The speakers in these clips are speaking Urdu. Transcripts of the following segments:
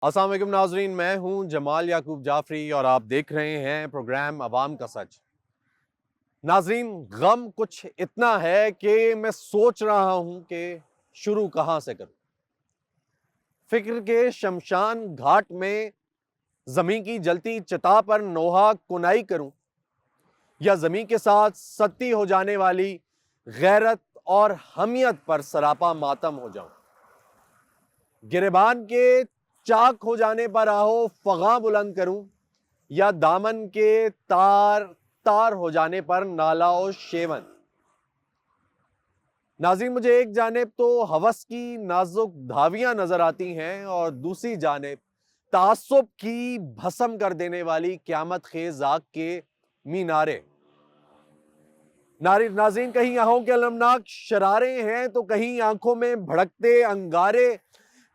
السلام علیکم ناظرین، میں ہوں جمال یعقوب جعفری اور آپ دیکھ رہے ہیں پروگرام عوام کا سچ۔ ناظرین، غم کچھ اتنا ہے کہ میں سوچ رہا ہوں کہ شروع کہاں سے کروں۔ فکر کے شمشان گھاٹ میں زمین کی جلتی چتا پر نوحہ کنائی کروں، یا زمین کے ساتھ ستی ہو جانے والی غیرت اور حمیت پر سراپا ماتم ہو جاؤں۔ گریبان کے چاک ہو جانے پر آہو فغاں بلند کروں، یا دامن کے تار تار ہو جانے پر نالا و شیون۔ ناظرین، مجھے ایک جانب تو ہوس کی نازک دھاویاں نظر آتی ہیں اور دوسری جانب تعصب کی بھسم کر دینے والی قیامت خیز آگ کے مینارے۔ ناظرین، کہیں آہوں کے المناک شرارے ہیں تو کہیں آنکھوں میں بھڑکتے انگارے،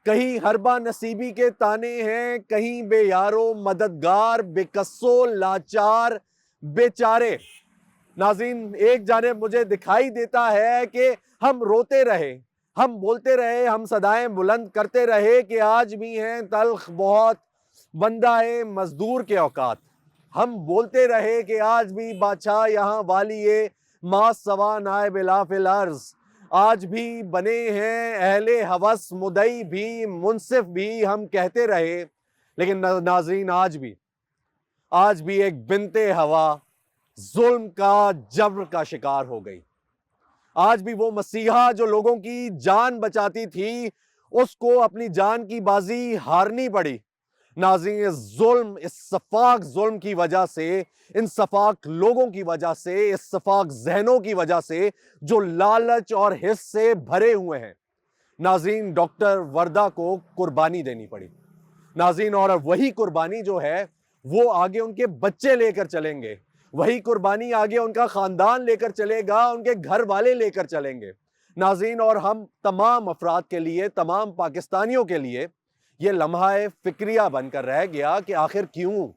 کہیں ہربا نصیبی کے تانے ہیں، کہیں بے یارو مددگار، بے قصو لاچار بے چارے۔ ناظرین، ایک جانب مجھے دکھائی دیتا ہے کہ ہم روتے رہے، ہم بولتے رہے، ہم صدائیں بلند کرتے رہے کہ آج بھی ہیں تلخ بہت بندہ مزدور کے اوقات۔ ہم بولتے رہے کہ آج بھی بادشاہ یہاں والی ما سوا نائب لا فی الارض، آج بھی بنے ہیں اہل ہوس مدعی بھی منصف بھی، ہم کہتے رہے۔ لیکن ناظرین، آج بھی ایک بنت ہوا ظلم کا جبر کا شکار ہو گئی۔ آج بھی وہ مسیحا جو لوگوں کی جان بچاتی تھی، اس کو اپنی جان کی بازی ہارنی پڑی۔ ناظرین، اس سفاک ظلم کی وجہ سے، ان سفاک لوگوں کی وجہ سے، اس سفاک ذہنوں کی وجہ سے جو لالچ اور حس سے بھرے ہوئے ہیں، ناظرین، ڈاکٹر وردہ کو قربانی دینی پڑی۔ ناظرین، اور وہی قربانی جو ہے وہ آگے ان کے بچے لے کر چلیں گے، وہی قربانی آگے ان کا خاندان لے کر چلے گا، ان کے گھر والے لے کر چلیں گے۔ ناظرین، اور ہم تمام افراد کے لیے، تمام پاکستانیوں کے لیے یہ لمحہ فکریہ بن کر رہ گیا کہ آخر کیوں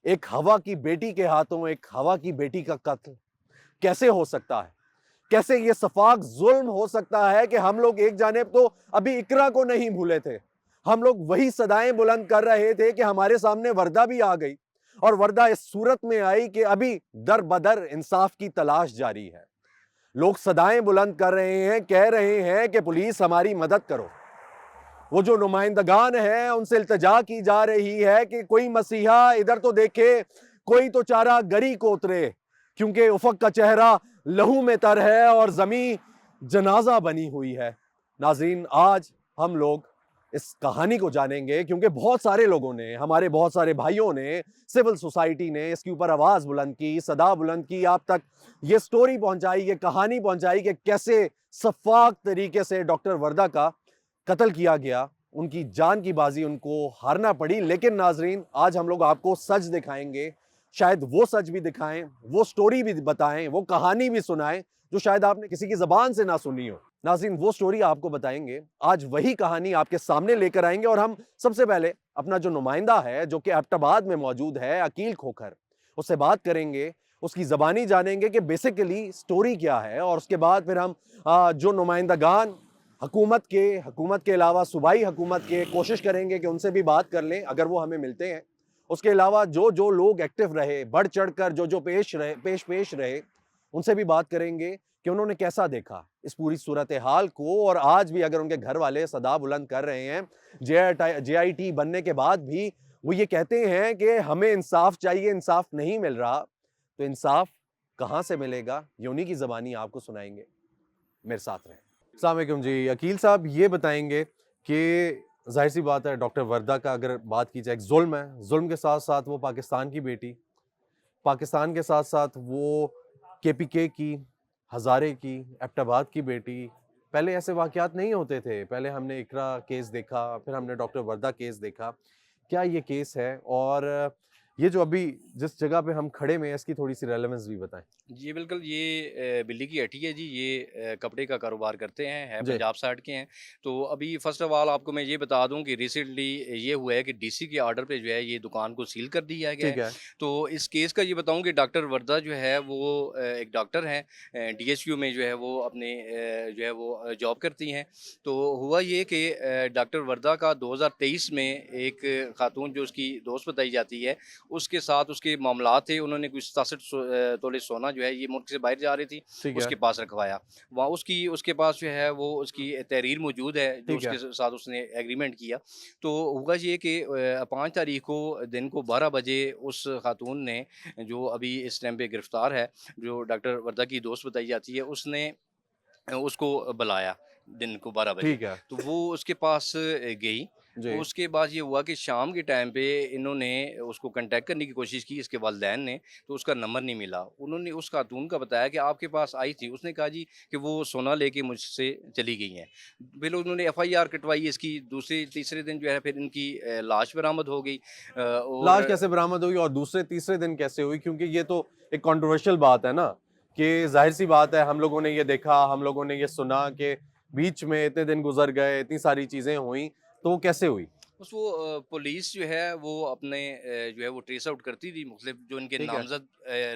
ایک ہوا کی بیٹی کے ہاتھوں ایک ہوا کی بیٹی کا قتل کیسے ہو سکتا ہے؟ کیسے یہ سفاک ظلم ہو سکتا ہے کہ ہم لوگ ایک جانب تو ابھی اقرا کو نہیں بھولے تھے، ہم لوگ وہی صدائیں بلند کر رہے تھے کہ ہمارے سامنے وردہ بھی آ گئی، اور وردہ اس صورت میں آئی کہ ابھی در بدر انصاف کی تلاش جاری ہے۔ لوگ صدائیں بلند کر رہے ہیں، کہہ رہے ہیں کہ پولیس ہماری مدد کرو۔ وہ جو نمائندگان ہیں ان سے التجا کی جا رہی ہے کہ کوئی مسیحا ادھر تو دیکھے، کوئی تو چارہ گری کو اترے، کیونکہ افق کا چہرہ لہو میں تر ہے اور زمین جنازہ بنی ہوئی ہے۔ ناظرین، آج ہم لوگ اس کہانی کو جانیں گے کیونکہ بہت سارے لوگوں نے، ہمارے بہت سارے بھائیوں نے، سول سوسائٹی نے اس کے اوپر آواز بلند کی، صدا بلند کی، آپ تک یہ سٹوری پہنچائی، یہ کہانی پہنچائی کہ کیسے شفاف طریقے سے ڈاکٹر وردہ کا قتل کیا گیا، ان کی جان کی بازی ان کو ہارنا پڑی۔ لیکن ناظرین، آج ہم لوگ آپ کو سچ دکھائیں گے، شاید وہ سچ بھی دکھائیں، وہ سٹوری بھی بتائیں، وہ کہانی بھی سنائیں جو شاید آپ نے کسی کی زبان سے نہ سنی ہو۔ ناظرین، وہ سٹوری آپ کو بتائیں گے، آج وہی کہانی آپ کے سامنے لے کر آئیں گے، اور ہم سب سے پہلے اپنا جو نمائندہ ہے جو کہ ایبٹ آباد میں موجود ہے، عقیل کھوکھر، اس سے بات کریں گے، اس کی زبانی جانیں گے کہ بیسیکلی سٹوری کیا ہے، اور اس کے بعد پھر ہم جو نمائندگان حکومت کے علاوہ صوبائی حکومت کے کوشش کریں گے کہ ان سے بھی بات کر لیں اگر وہ ہمیں ملتے ہیں۔ اس کے علاوہ جو لوگ ایکٹیو رہے، بڑھ چڑھ کر جو پیش رہے، ان سے بھی بات کریں گے کہ انہوں نے کیسا دیکھا اس پوری صورتحال کو، اور آج بھی اگر ان کے گھر والے صدا بلند کر رہے ہیں جے آئی ٹی بننے کے بعد بھی، وہ یہ کہتے ہیں کہ ہمیں انصاف چاہیے، انصاف نہیں مل رہا، تو انصاف کہاں سے ملے گا؟ یہ انہی کی زبانی آپ کو سنائیں گے، میرے ساتھ رہیں۔ السلام علیکم جی، عقیل صاحب، یہ بتائیں گے کہ ظاہر سی بات ہے ڈاکٹر وردہ کا اگر بات کی جائے، ایک ظلم ہے، ظلم کے ساتھ ساتھ وہ پاکستان کی بیٹی، پاکستان کے ساتھ ساتھ وہ کے پی کے کی، ہزارے کی، ایبٹ آباد کی بیٹی۔ پہلے ایسے واقعات نہیں ہوتے تھے، پہلے ہم نے اقرا کیس دیکھا، پھر ہم نے ڈاکٹر وردہ کیس دیکھا۔ کیا یہ کیس ہے؟ اور یہ جو ابھی جس جگہ پہ ہم کھڑے میں ہیں اس کی تھوڑی سی ریلیونس بھی بتائیں. جی بالکل، یہ بلی کی ہٹی ہے جی، یہ کپڑے کا کاروبار کرتے ہیں، جی پنجاب سائڈ کے ہیں. تو ابھی فرسٹ آف آل آپ کو میں یہ بتا دوں کہ ریسنٹلی یہ ہوا ہے کہ ڈی سی کے آرڈر پہ جو ہے یہ دکان کو سیل کر دیا گیا ہے. ٹھیک ہے. تو اس کیس کا یہ بتاؤں کہ ڈاکٹر وردہ جو ہے وہ ایک ڈاکٹر ہیں، ڈی ایچ کیو میں جو ہے وہ اپنے جو ہے وہ جاب کرتی ہیں. تو ہوا یہ کہ ڈاکٹر وردہ کا 2023 میں ایک خاتون جو اس کی دوست بتائی جاتی ہے، اس کے ساتھ اس کے معاملات تھے. انہوں نے کچھ 67 تولے سونا جو ہے یہ ملک سے باہر جا رہی تھی، ٹھیک اس ہے. کے پاس رکھوایا. وہاں اس کے پاس جو ہے وہ اس کی تحریر موجود ہے جو ٹھیک اس ہے. کے ساتھ اس نے ایگریمنٹ کیا. تو ہوگا یہ کہ 5 تاریخ کو دن کو 12 بجے اس خاتون نے جو ابھی اس ٹائم پہ گرفتار ہے، جو ڈاکٹر وردہ کی دوست بتائی جاتی ہے، اس نے اس کو بلایا دن کو 12 بجے. ٹھیک ہے. تو وہ اس کے پاس گئی. جی. اس کے بعد یہ ہوا کہ شام کے ٹائم پہ انہوں نے اس کو کنٹیکٹ کرنے کی کوشش کی، اس کے والدین نے، تو اس کا نمبر نہیں ملا. انہوں نے اس خاتون کا بتایا کہ آپ کے پاس آئی تھی. اس نے کہا جی کہ وہ سونا لے کے مجھ سے چلی گئی ہیں. پھر انہوں نے ایف آئی آر کٹوائی. اس کی دوسرے تیسرے دن جو ہے پھر ان کی لاش برآمد ہو گئی. اور لاش کیسے برآمد ہوئی اور دوسرے تیسرے دن کیسے ہوئی؟ کیونکہ یہ تو ایک کنٹروورشل بات ہے نا، کہ ظاہر سی بات ہے ہم لوگوں نے یہ دیکھا، ہم لوگوں نے یہ سنا کہ بیچ میں اتنے دن گزر گئے، اتنی ساری چیزیں ہوئیں، تو وہ کیسے ہوئی؟ بس وہ پولیس جو ہے وہ اپنے جو ہے وہ ٹریس آؤٹ کرتی تھی. مختلف جو ان کے ٹھیک ہے. نامزد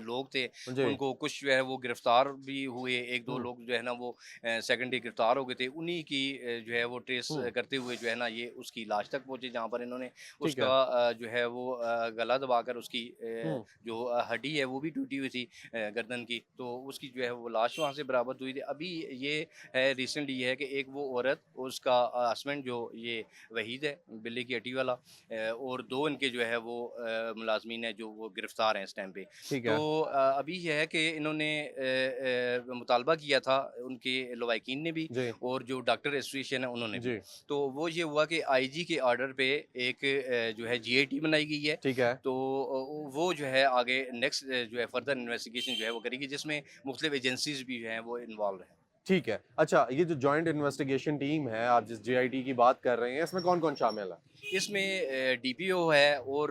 لوگ تھے جی. ان کو کچھ جو ہے وہ گرفتار بھی ہوئے. ایک دو ہوں. لوگ جو ہے نا وہ سیکنڈری گرفتار ہو گئے تھے. انہی کی جو ہے وہ ٹریس ہوں. کرتے ہوئے جو ہے نا یہ اس کی لاش تک پہنچے، جہاں پر انہوں نے اس ٹھیک ہے. کا جو ہے وہ گلا دبا کر اس کی ہوں. جو ہڈی ہے وہ بھی ٹوٹی ہوئی تھی گردن کی. تو اس کی جو ہے وہ لاش وہاں سے برآمد ہوئی تھی. ابھی یہ ہے ریسنٹلی یہ ہے کہ ایک وہ عورت، اس کا ہسبینڈ جو یہ وحید ہے بلی کی ہٹی والا، اور 2 ان کے جو ہے وہ ملازمین ہیں جو وہ گرفتار ہیں اس ٹائم پہ. ٹھیک تو ہے. ابھی یہ ہے کہ انہوں نے مطالبہ کیا تھا ان کے لوائقین نے بھی، جی. اور جو ڈاکٹر ایسوسیشن ہے انہوں نے بھی. جی. تو وہ یہ ہوا کہ آئی جی کے آرڈر پہ ایک جو ہے جی آئی ٹی بنائی گئی ہے. ٹھیک ہے. تو وہ جو ہے آگے نیکسٹ جو ہے فردر انویسٹیگیشن جو ہے وہ کرے گی، جس میں مختلف ایجنسیز بھی جو ہیں وہ انوالو ہیں. ٹھیک ہے. اچھا، یہ جو جوائنٹ انویسٹیگیشن ٹیم ہے، آپ جس جے آئی ٹی کی بات کر رہے ہیں، اس میں کون کون شامل ہے؟ اس میں ڈی پی او ہے، اور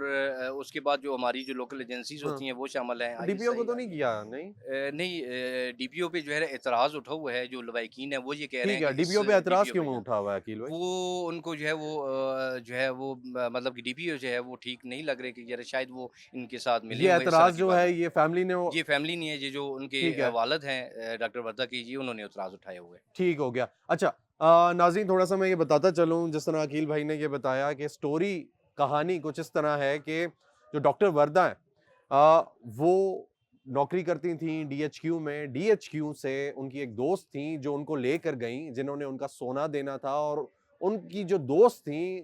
اس کے بعد جو ہماری جو لوکل ایجنسیز ہاں. ہوتی ہیں وہ شامل ہیں. ڈی پی او کو تو نہیں کیا؟ نہیں. نہیں، ڈی پی او پہ جو ہے اعتراض اٹھا ہوا ہے. جو لوائقین ہیں وہ یہ کہہ رہے ہیں ٹھیک ہے. کہ ڈی پی اس او پہ ڈی اعتراض پی او کیوں پہ اٹھا ہوا ہے عقیل بھائی؟ وہ ان کو جو ہے وہ مطلب کہ ڈی پی او جو ہے وہ ٹھیک نہیں لگ رہے، کہ ذرا شاید وہ ان کے ساتھ ملے یہ ہوئے اس طرح اعتراض کی جو بات. ہے یہ فیملی نے یہ فیملی نہیں ہے، یہ جو ان کے ٹھیک ہے. والد ہیں ڈاکٹر وردہ کی جی، انہوں نے اعتراض اٹھائے ہوئے. ٹھیک ہو گیا. اچھا ناظرین، تھوڑا سا میں یہ بتاتا چلوں، جس طرح عقیل بھائی نے یہ بتایا کہ سٹوری کہانی کچھ اس طرح ہے کہ جو ڈاکٹر وردہ ہیں وہ نوکری کرتی تھیں ڈی ایچ کیو میں. ڈی ایچ کیو سے ان کی ایک دوست تھیں جو ان کو لے کر گئیں، جنہوں نے ان کا سونا دینا تھا. اور ان کی جو دوست تھیں،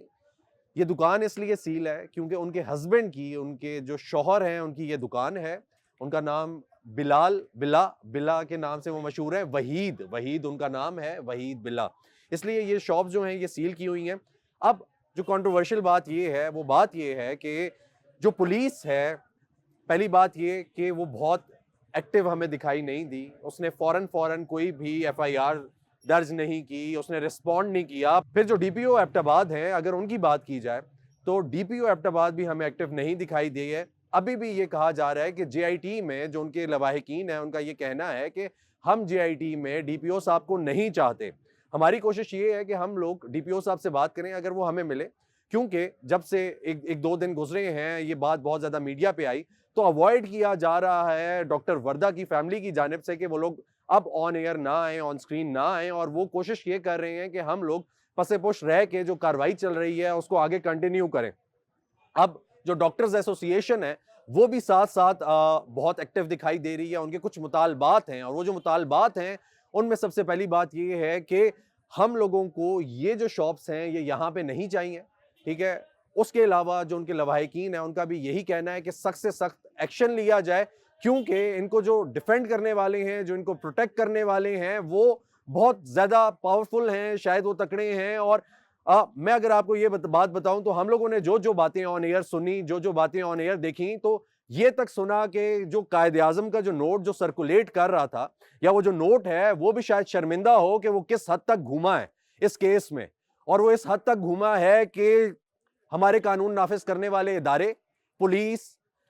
یہ دکان اس لیے سیل ہے کیونکہ ان کے ہسبینڈ کی، ان کے جو شوہر ہیں، ان کی یہ دکان ہے. ان کا نام بلا کے نام سے وہ مشہور ہے. وحید ان کا نام ہے، وحید بلا. اس لیے یہ شاپ جو ہیں یہ سیل کی ہوئی ہیں. اب جو کنٹروورشل بات یہ ہے، وہ بات یہ ہے کہ جو پولیس ہے، پہلی بات یہ کہ وہ بہت ایکٹیو ہمیں دکھائی نہیں دی. اس نے فوراً کوئی بھی ایف آئی آر درج نہیں کی، اس نے رسپونڈ نہیں کیا. پھر جو ڈی پی او ایبٹ آباد ہیں، اگر ان کی بات کی جائے تو ڈی پی او ایبٹ آباد بھی ہمیں ایکٹیو نہیں دکھائی دی ہے. ابھی بھی یہ کہا جا رہا ہے کہ جے آئی ٹی میں جو ان کے لواحقین ہیں، ان کا یہ کہنا ہے کہ ہم جے آئی ٹی میں ڈی پی او صاحب کو نہیں چاہتے. ہماری کوشش یہ ہے کہ ہم لوگ ڈی پی او صاحب سے بات کریں اگر وہ ہمیں ملے، کیونکہ جب سے ایک دو دن گزرے ہیں یہ بات بہت زیادہ میڈیا پہ آئی، تو اوائڈ کیا جا رہا ہے ڈاکٹر وردہ کی فیملی کی جانب سے کہ وہ لوگ اب آن ایئر نہ آئیں، آن سکرین نہ آئیں. اور وہ کوشش یہ کر رہے ہیں کہ ہم لوگ پس پش رہ کے جو کاروائی چل رہی ہے اس کو آگے کنٹینیو کریں. اب جو ڈاکٹرز ایسوسی ایشن ہے وہ بھی ساتھ ساتھ بہت ایکٹیو دکھائی دے رہی ہے. ان کے کچھ مطالبات ہیں، اور وہ جو مطالبات ہیں ان میں سب سے پہلی بات یہ ہے کہ ہم لوگوں کو یہ جو شاپس ہیں یہ یہاں پہ نہیں چاہیے. ٹھیک ہے. اس کے علاوہ جو ان کے لواحقین ہیں ان کا بھی یہی کہنا ہے کہ سخت سے سخت ایکشن لیا جائے، کیونکہ ان کو جو ڈیفینڈ کرنے والے ہیں، جو ان کو پروٹیکٹ کرنے والے ہیں، وہ بہت زیادہ پاورفل ہیں، شاید وہ تکڑے ہیں. اور میں اگر آپ کو یہ بات بتاؤں تو ہم لوگوں نے جو باتیں آن ایئر سنی، جو باتیں آن ایئر دیکھیں، تو یہ تک سنا کہ جو قائد اعظم کا جو نوٹ جو سرکولیٹ کر رہا تھا، یا وہ جو نوٹ ہے وہ بھی شاید شرمندہ ہو کہ وہ کس حد تک گھوما ہے اس کیس میں. اور وہ اس حد تک گھوما ہے کہ ہمارے قانون نافذ کرنے والے ادارے، پولیس،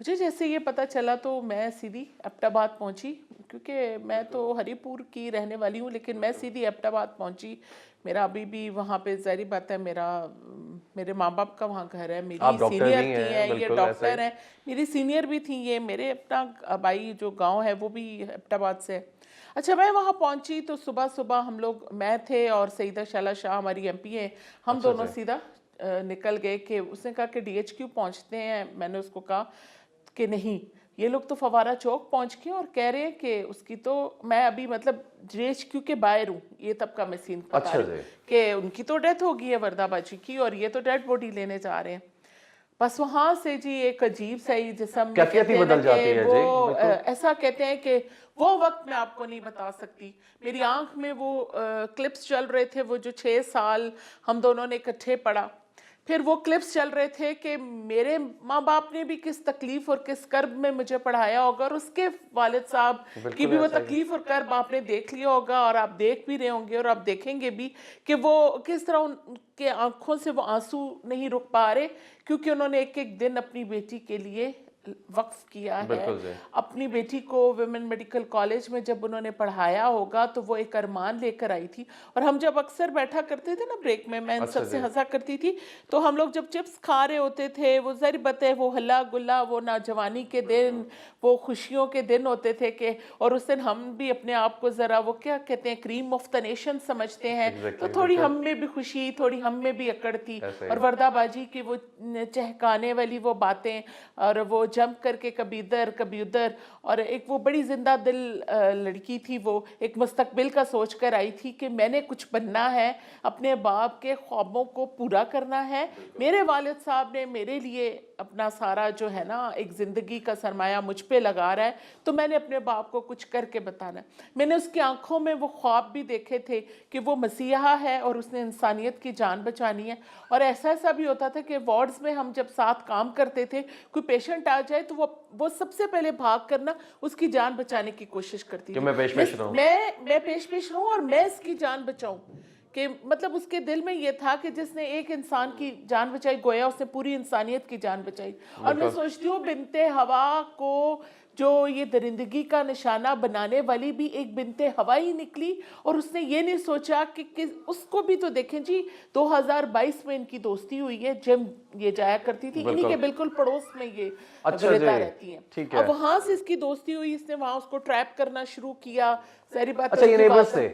مجھے جیسے یہ پتہ چلا تو میں سیدھی ایبٹ آباد پہنچی، کیونکہ میں تو ہری پور کی رہنے والی ہوں، لیکن میں سیدھی ایبٹ آباد پہنچی. میرا ابھی بھی وہاں پہ ظاہری بات ہے میرے ماں باپ کا وہاں گھر ہے، میری سینئر تھی ہیں، یہ ڈاکٹر ہیں، میری سینئر بھی تھیں، یہ میرے اپنا بائی جو گاؤں ہے وہ بھی ایبٹ آباد سے ہے. اچھا میں وہاں پہنچی تو صبح صبح ہم لوگ، میں تھے اور سیدہ شعلہ شاہ ہماری ایم پی ہیں، ہم دونوں سیدھا نکل گئے کہ اس نے کہا کہ ڈی ایچ کیو پہنچتے ہیں. میں نے اس کو کہا کہ نہیں، یہ لوگ تو فوارہ چوک پہنچ کے اور کہہ رہے ہیں کہ اس کی تو، میں ابھی مطلب ڈی ایچ کیو کے باہر ہوں، یہ تب کا میں سین بتا رہی ہوں کہ ان کی تو ڈیتھ ہو گئی ہے وردہ باجی کی، اور یہ تو ڈیڈ باڈی لینے جا رہے ہیں. بس وہاں سے جی ایک عجیب سا ہی جسم میں کہتے ہیں نا کہ وہ ایسا کہتے ہیں کہ وہ وقت میں آپ کو نہیں بتا سکتی. میری آنکھ میں وہ کلپس چل رہے تھے، وہ جو 6 سال ہم دونوں نے اکٹھے پڑھا، پھر وہ کلپس چل رہے تھے کہ میرے ماں باپ نے بھی کس تکلیف اور کس کرب میں مجھے پڑھایا ہوگا، اور اس کے والد صاحب کی بھی وہ تکلیف اور کرب آپ نے دیکھ لیا ہوگا، اور آپ دیکھ بھی رہے ہوں گے اور آپ دیکھیں گے بھی کہ وہ کس طرح ان کے آنکھوں سے وہ آنسو نہیں رک پا رہے، کیونکہ انہوں نے ایک ایک دن اپنی بیٹی کے لیے وقف کیا ہے. اپنی بیٹی کو ویمن میڈیکل کالج میں جب انہوں نے پڑھایا ہوگا تو وہ ایک ارمان لے کر آئی تھی. اور ہم جب اکثر بیٹھا کرتے تھے نا بریک میں ان سب سے ہنسا کرتی تھی، تو ہم لوگ جب چپس کھا رہے ہوتے تھے، وہ ظاہر بات ہے وہ ہلا گلا، وہ نوجوانی کے دن، وہ خوشیوں کے دن ہوتے تھے کہ، اور اس دن ہم بھی اپنے آپ کو ذرا وہ کیا کہتے ہیں کریم آف دا نیشن سمجھتے ہیں، تو تھوڑی ہم میں بھی خوشی، تھوڑی ہم میں بھی اکڑ تھی. اور وردہ باجی کی وہ چہکانے والی وہ باتیں، اور وہ جمپ کر کے کبھی ادھر کبھی ادھر، اور ایک وہ بڑی زندہ دل لڑکی تھی، وہ ایک مستقبل کا سوچ کر آئی تھی کہ میں نے کچھ بننا ہے، اپنے باپ کے خوابوں کو پورا کرنا ہے. میرے والد صاحب نے میرے لیے اپنا سارا جو ہے نا ایک زندگی کا سرمایہ مجھ پہ لگا رہا ہے، تو میں نے اپنے باپ کو کچھ کر کے بتانا ہے. میں نے اس کی آنکھوں میں وہ خواب بھی دیکھے تھے کہ وہ مسیحا ہے اور اس نے انسانیت کی جان بچانی ہے. اور ایسا بھی ہوتا تھا کہ وارڈز میں ہم جب ساتھ کام کرتے تھے، کوئی پیشنٹ آ جائے تو وہ سب سے پہلے بھاگ کرنا اس کی جان بچانے کی کوشش کرتی تھی. میں پیش رہوں اور میں اس کی جان بچاؤں، کہ مطلب اس کے دل میں یہ تھا کہ جس نے ایک انسان کی جان بچائی گویا اس نے پوری انسانیت کی جان بچائی. اور میں سوچتی ہوں بنت ہوا کو جو یہ درندگی کا نشانہ بنانے والی بھی ایک بنت ہوا ہی نکلی، اور اس نے یہ نہیں سوچا کہ اس کو بھی تو دیکھیں جی 2022 میں ان کی دوستی ہوئی ہے، جم یہ جایا کرتی تھی، انہی کے بالکل پڑوس میں یہ وردہ رہتی ہیں. اب وہاں سے اس کی دوستی ہوئی، اس نے وہاں اس کو ٹریپ کرنا شروع کیا. ظاہری بات ہے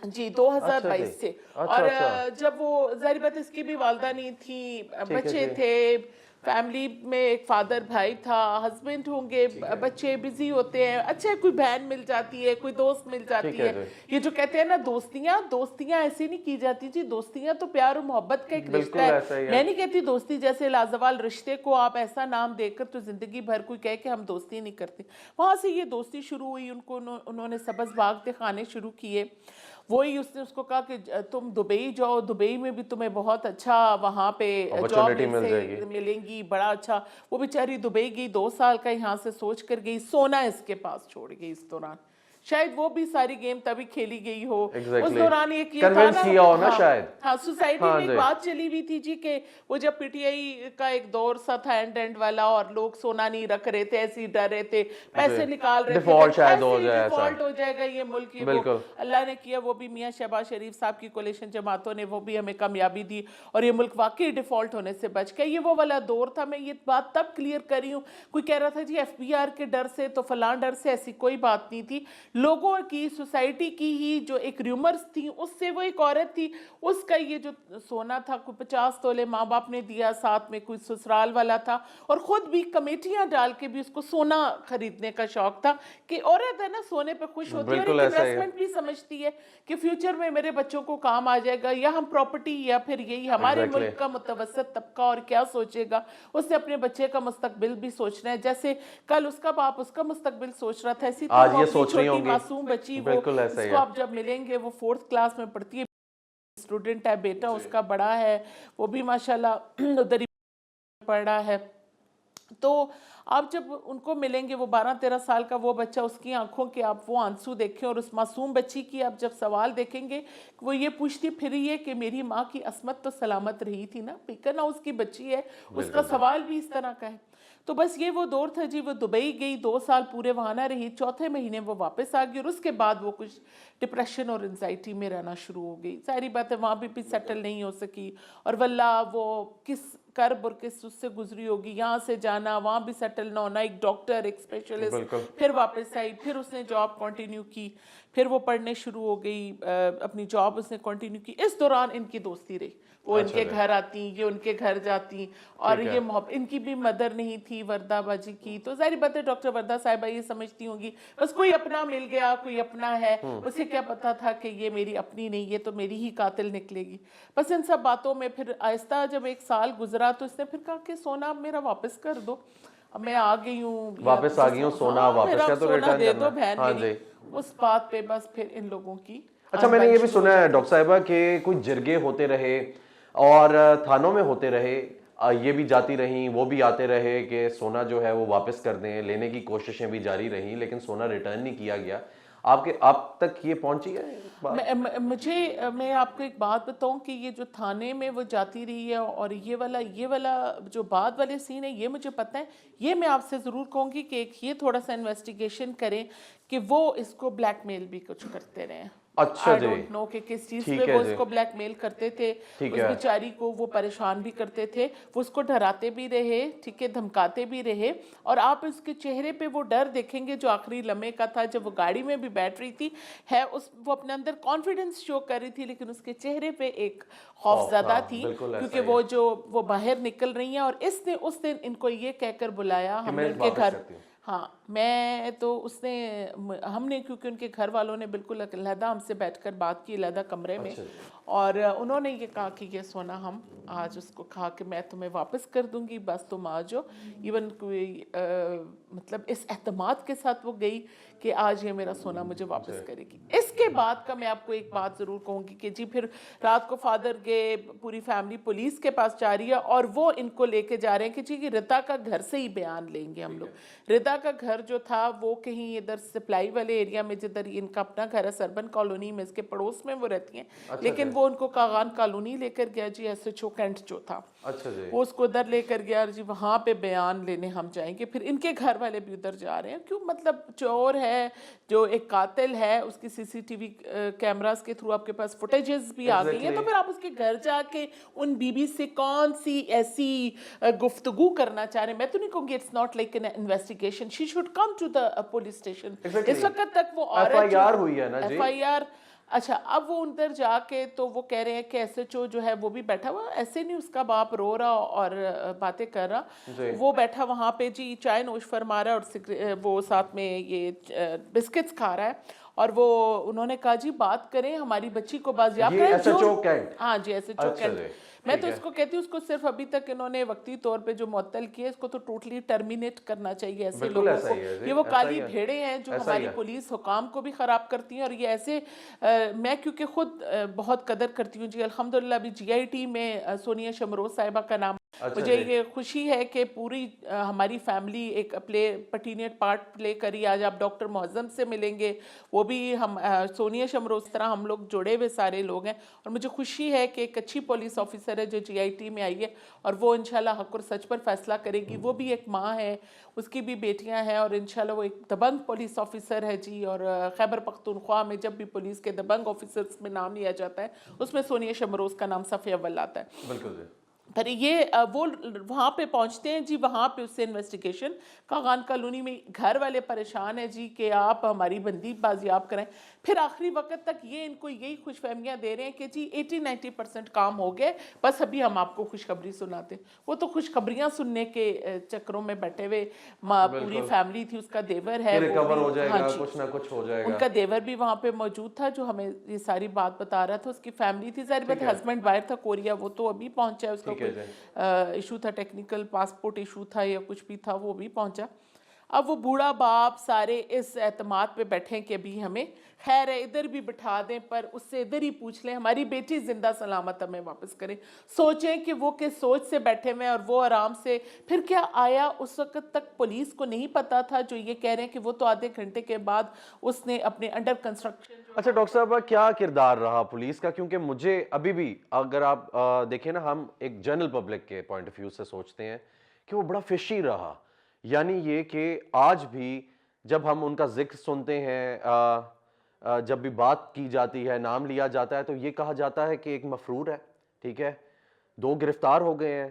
جی 2022 سے. اور جب وہ ظاہر بات اس کی بھی والدہ نہیں تھی، بچے تھے، فیملی میں ایک فادر بھائی تھا، ہسبینڈ ہوں گے، بچے بزی ہوتے ہیں، اچھا کوئی بہن مل جاتی ہے، کوئی دوست مل جاتی ہے. یہ جو کہتے ہیں نا دوستیاں ایسی نہیں کی جاتی جی، دوستیاں تو پیار و محبت کا ایک رشتہ ہے. میں نہیں کہتی دوستی جیسے لازوال رشتے کو آپ ایسا نام دے کر تو زندگی بھر کوئی کہے کہ ہم دوستی نہیں کرتے. وہاں سے یہ دوستی شروع ہوئی، انہوں نے سبز باغ دکھانے شروع کیے. وہی اس نے اس کو کہا کہ تم دبئی جاؤ، دبئی میں بھی تمہیں بہت اچھا وہاں پہ جاب ملیں گی، بڑا اچھا. وہ بیچاری دبئی گئی، 2 سال کا یہاں سے سوچ کر گئی، سونا اس کے پاس چھوڑ گئی. اس دوران شاید وہ بھی ساری گیم تبھی کھیلی گئی ہو. اس دوران یہ کیا تھا نا، ہاں سوسائٹی میں ایک بات چلی ہوئی تھی جی کہ وہ جب پی ٹی آئی کا ایک دور سا تھا اینڈ والا، اور لوگ سونا نہیں رکھ رہے تھے، ایسے ہی ڈر رہے تھے، پیسے نکال رہے تھے، ڈیفالٹ ہو جائے گا یہ ملک. وہ اللہ نے کیا، وہ بھی میاں شہباز شریف صاحب کی کولیشن جماعتوں نے وہ بھی ہمیں کامیابی دی، اور یہ ملک واقعی ڈیفالٹ ہونے سے بچ گیا. یہ وہ والا دور تھا. میں یہ بات تب کلیئر کر رہی ہوں. کوئی کہہ رہا تھا جی ایف بی آر کے ڈر سے تو فلاں ڈر سے، ایسی کوئی بات نہیں تھی. لوگوں کی، سوسائٹی کی ہی جو ایک ریومرز تھی، اس سے وہ ایک عورت تھی، اس کا یہ جو سونا تھا، کوئی 50 تولے ماں باپ نے دیا، ساتھ میں کوئی سسرال والا تھا، اور خود بھی کمیٹیاں ڈال کے بھی اس کو سونا خریدنے کا شوق تھا. کہ عورت ہے نا سونے پہ خوش ہوتی ہے، اور ایک انویسٹمنٹ بھی سمجھتی ہے کہ فیوچر میں میرے بچوں کو کام آ جائے گا، یا ہم پراپرٹی، یا پھر یہی ہمارے ملک کا متوسط طبقہ اور کیا سوچے گا. اس نے اپنے بچے کا مستقبل بھی سوچنا ہے، جیسے کل اس کا باپ اس کا مستقبل سوچ رہا تھا، اسی طرح وہ اپنی چھوٹی معصوم بچی، وہ اس کو آپ جب ملیں گے، وہ 4th کلاس میں پڑھتی ہے، اسٹوڈنٹ ہے، بیٹا اس کا بڑا ہے، وہ بھی ماشاءاللہ ادھر ہی پڑھ رہا ہے. تو آپ جب ان کو ملیں گے، وہ 12-13 سال کا وہ بچہ، اس کی آنکھوں کے آپ وہ آنسو دیکھیں، اور اس معصوم بچی کی آپ جب سوال دیکھیں گے، وہ یہ پوچھتی پھر یہ کہ میری ماں کی عصمت تو سلامت رہی تھی نا، بیکن اس کی بچی ہے، اس کا سوال بھی اس طرح کا ہے. تو بس یہ وہ دور تھا جی. وہ دبئی گئی, 2 سال پورے وہاں نہ رہی, چوتھے مہینے وہ واپس آ گئی, اور اس کے بعد وہ کچھ ڈپریشن اور انزائٹی میں رہنا شروع ہو گئی. ظاہری بات ہے وہاں بھی سیٹل نہیں ہو سکی, اور واللہ وہ کس کرب اور کس اس سے گزری ہوگی, یہاں سے جانا, وہاں بھی سیٹل نہ ہونا, ایک ڈاکٹر, ایک اسپیشلسٹ, پھر واپس آئی, پھر اس نے جاب کنٹینیو کی, پھر وہ پڑھنے شروع ہو گئی, اپنی جاب اس نے کنٹینیو کی. اس دوران ان کی دوستی رہی, وہ ان کے گھر آتی, یہ ان کے گھر جاتی, اور یہ محبت. ان کی بھی مدر نہیں تھی وردہ باجی کی, تو ظاہری بات ہے ڈاکٹر وردہ صاحبہ یہ سمجھتی ہوں گی بس کوئی اپنا مل گیا, کوئی اپنا ہے, اسے کیا پتا تھا کہ یہ میری اپنی نہیں, یہ تو میری ہی قاتل نکلے گی. بس ان سب باتوں میں پھر آہستہ جب 1 سال گزرا تو اس نے پھر کہا کہ سونا اب میرا واپس کر دو, اب میں آ گئی ہوں, واپس آ گئی ہوں, سونا واپس کیا, تو سونا دے دو ریٹرن بہن کرنا. میری. اس بات پہ بس پھر ان لوگوں کی. اچھا میں نے یہ بھی سنا ہے ڈاکٹر صاحبہ کہ کوئی جرگے ہوتے رہے اور تھانوں میں ہوتے رہے, یہ بھی جاتی رہیں وہ بھی آتے رہے کہ سونا جو ہے وہ واپس کر دیں, لینے کی کوششیں بھی جاری رہیں, لیکن سونا ریٹرن نہیں کیا گیا. آپ تک یہ پہنچی ہے؟ میں آپ کو ایک بات بتاؤں کہ یہ جو تھانے میں وہ جاتی رہی ہے, اور یہ والا جو بعد والے سین ہے, یہ مجھے پتہ ہے. یہ میں آپ سے ضرور کہوں گی کہ ایک یہ تھوڑا سا انویسٹیگیشن کریں کہ وہ اس کو بلیک میل بھی کچھ کرتے رہے ہیں. اچھا I جی, don't know کہ کس چیز پہ وہ اس کو بلیک میل کرتے تھے, اس بیچاری کو وہ پریشان بھی کرتے تھے, وہ اس کو ڈراتے بھی رہے, ٹھیک ہے, دھمکاتے بھی رہے. اور آپ اس کے چہرے پہ وہ ڈر دیکھیں گے جو آخری لمحے کا تھا جب وہ گاڑی میں بھی بیٹھ رہی تھی, وہ اپنے اندر کانفیڈنس شو کر رہی تھی, لیکن اس کے چہرے پہ ایک خوف زدہ تھی, کیونکہ وہ باہر نکل رہی ہیں. اور اس دن ان کو یہ کہہ کر بلایا, ہم نے ان کے گھر, ہاں میں تو ہم نے کیونکہ ان کے گھر والوں نے بالکل علیحدہ ہم سے بیٹھ کر بات کی, علیحدہ کمرے میں, اور انہوں نے یہ کہا کہ یہ سونا ہم آج اس کو کہا کہ میں تمہیں واپس کر دوں گی, بس تم آ جاؤ. ایون کوئی مطلب اس اعتماد کے ساتھ وہ گئی کہ آج یہ میرا سونا مجھے واپس کرے گی. اس کے بعد کا میں آپ کو ایک بات ضرور کہوں گی کہ جی پھر رات کو فادر گئے, پوری فیملی پولیس کے پاس جا رہی ہے, اور وہ ان کو لے کے جا رہے ہیں کہ جی رتا کا گھر سے ہی بیان لیں گے ہم لوگ. رتا کا گھر جو تھا وہ کہیں ادھر سپلائی والے ایریا میں, جدھر ان کا اپنا گھر ہے سربن کالونی میں, اس کے پڑوس میں وہ رہتی ہیں, لیکن وہ ان کو کاغان کالونی لے کر گیا جی, SHO کینٹ جو تھا وہ اس کو ادھر لے کر گیا, جی وہاں پہ بیان لینے ہم جائیں گے. پھر ان کے گھر والے بھی ادھر جا رہے ہیں, کیوں مطلب چور ہے جو ایک قاتل ہے, اس کی CCTV کیمراز کے تھرو آپ کے پاس فوٹیجز بھی آ گئی ہیں, تو پھر آپ اس کے گھر جا کے ان بیوی سے کون سی ایسی گفتگو کرنا چاہ رہے ہیں. میں تو نہیں کہوں گی it's not like an investigation, she should come to the police station. اس وقت تک وہ عورت FIR ہوئی ہے نا جی, FIR. اچھا اب وہ اندر جا کے تو وہ کہہ رہے ہیں کہ SHO جو ہے وہ بھی بیٹھا ہوا, ایسے نہیں اس کا باپ رو رہا اور باتیں کر رہا, وہ بیٹھا وہاں پہ جی چائے نوش فرما رہا ہے, اور وہ ساتھ میں یہ بسکٹس کھا رہا ہے. اور وہ انہوں نے کہا جی بات کریں, ہماری بچی کو بازیاب کریں. SHO کینٹ, ہاں جی SHO کینٹ. میں تو اس کو کہتی ہوں, اس کو صرف ابھی تک انہوں نے وقتی طور پہ جو معطل کیا, اس کو تو ٹوٹلی ٹرمینیٹ کرنا چاہیے ایسے لوگوں کو. یہ وہ کالی بھیڑیں ہیں جو ہماری پولیس حکام کو بھی خراب کرتی ہیں, اور یہ ایسے میں کیونکہ خود بہت قدر کرتی ہوں جی, الحمدللہ ابھی GIT میں سونیا شمروز صاحبہ کا نام, مجھے یہ خوشی ہے کہ پوری ہماری فیملی ایک پٹینیٹ پارٹ پلے کری. آج آپ ڈاکٹر معظم سے ملیں گے, وہ بھی ہم سونیا شمروز طرح ہم لوگ جڑے ہوئے سارے لوگ ہیں, اور مجھے خوشی ہے کہ ایک اچھی پولیس آفیسر ہے جو GIT میں آئی ہے, اور وہ انشاءاللہ حق اور سچ پر فیصلہ کرے گی. وہ بھی ایک ماں ہے, اس کی بھی بیٹیاں ہیں, اور انشاءاللہ وہ ایک دبنگ پولیس آفیسر ہے جی. اور خیبر پختونخوا میں جب بھی پولیس کے دبنگ آفیسرز میں نام لیا جاتا ہے, اس میں سونیا شمروز کا نام صف اول آتا ہے. بالکل جی. پھر یہ وہ وہاں پہ پہنچتے ہیں جی, وہاں پہ اس سے انویسٹیگیشن, کاغان کالونی میں گھر والے پریشان ہیں جی کہ آپ ہماری بندی بازیاب کریں. پھر آخری وقت تک یہ ان کو یہی خوش فہمیاں دے رہے ہیں کہ جی 80-90% کام ہو گئے, بس ابھی ہم آپ کو خوشخبری سناتے ہیں. وہ تو خوشخبریاں سننے کے چکروں میں بیٹھے ہوئے, پوری فیملی تھی, اس کا دیور ہے, ریکور ہو جائے گا, کچھ نہ کچھ ہو جائے گا. ان کا دیور بھی وہاں پہ موجود تھا جو ہمیں یہ ساری بات بتا رہا تھا, اس کی فیملی تھی. ظاہر بات ہسبینڈ باہر تھا کوریا, وہ تو ابھی پہنچا ہے, اس کا ایشو تھا, ٹیکنیکل پاسپورٹ ایشو تھا یا کچھ بھی تھا, وہ بھی پہنچا. اب وہ بوڑھا باپ سارے اس اعتماد پہ بیٹھیں کہ ابھی ہمیں خیر ہے, ادھر بھی بٹھا دیں, پر اس سے ادھر ہی پوچھ لیں, ہماری بیٹی زندہ سلامت ہمیں واپس کریں. سوچیں کہ وہ کس سوچ سے بیٹھے ہوئے ہیں, اور وہ آرام سے. پھر کیا آیا اس وقت تک پولیس کو نہیں پتا تھا, جو یہ کہہ رہے ہیں کہ وہ تو آدھے گھنٹے کے بعد اس نے اپنے انڈر کنسٹرکشن. اچھا ڈاکٹر صاحبہ کیا کردار رہا پولیس کا, کیونکہ مجھے ابھی بھی اگر آپ دیکھیں نا, ہم ایک جنرل پبلک کے پوائنٹ آف ویو سے سوچتے ہیں کہ وہ بڑا فشی رہا, یعنی یہ کہ آج بھی جب ہم ان کا ذکر سنتے ہیں، جب بھی بات کی جاتی ہے، نام لیا جاتا ہے، تو یہ کہا جاتا ہے کہ ایک مفرور ہے، ٹھیک ہے، 2 گرفتار ہو گئے ہیں،